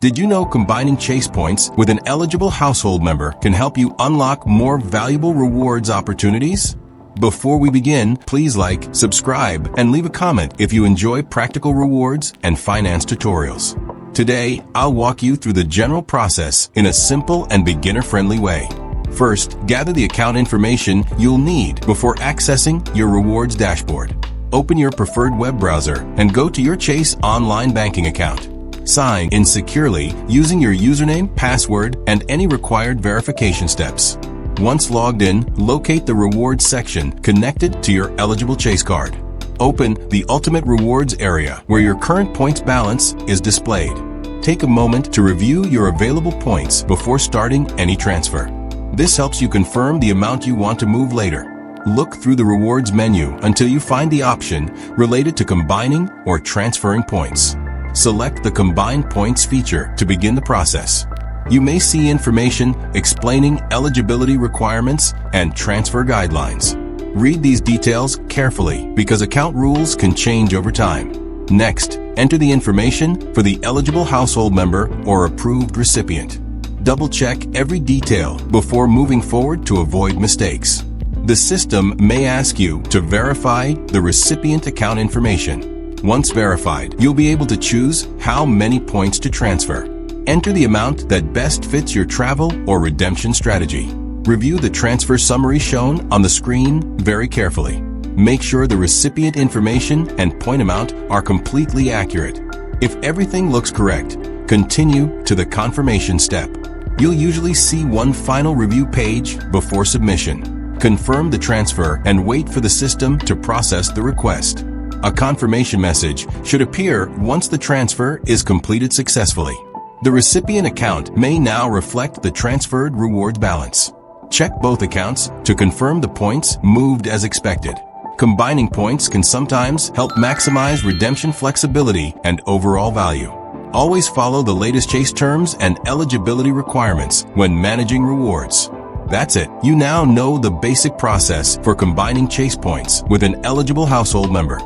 Did you know combining Chase points with an eligible household member can help you unlock more valuable rewards opportunities? Before we begin, please like, subscribe, and leave a comment if you enjoy practical rewards and finance tutorials. Today, I'll walk you through the general process in a simple and beginner-friendly way. First, gather the account information you'll need before accessing your rewards dashboard. Open your preferred web browser and go to your Chase online banking account. Sign in securely using your username, password, and any required verification steps. Once logged in, locate the rewards section connected to your eligible Chase card. Open the Ultimate Rewards area where your current points balance is displayed. Take a moment to review your available points before starting any transfer. This helps you confirm the amount you want to move later. Look through the rewards menu until you find the option related to combining or transferring points. Select the Combine Points feature to begin the process. You may see information explaining eligibility requirements and transfer guidelines. Read these details carefully because account rules can change over time. Next, enter the information for the eligible household member or approved recipient. Double-check every detail before moving forward to avoid mistakes. The system may ask you to verify the recipient account information. Once verified, you'll be able to choose how many points to transfer. Enter the amount that best fits your travel or redemption strategy. Review the transfer summary shown on the screen very carefully. Make sure the recipient information and point amount are completely accurate. If everything looks correct, continue to the confirmation step. You'll usually see one final review page before submission. Confirm the transfer and wait for the system to process the request. A confirmation message should appear once the transfer is completed successfully. The recipient account may now reflect the transferred reward balance. Check both accounts to confirm the points moved as expected. Combining points can sometimes help maximize redemption flexibility and overall value. Always follow the latest Chase terms and eligibility requirements when managing rewards. That's it. You now know the basic process for combining Chase points with an eligible household member.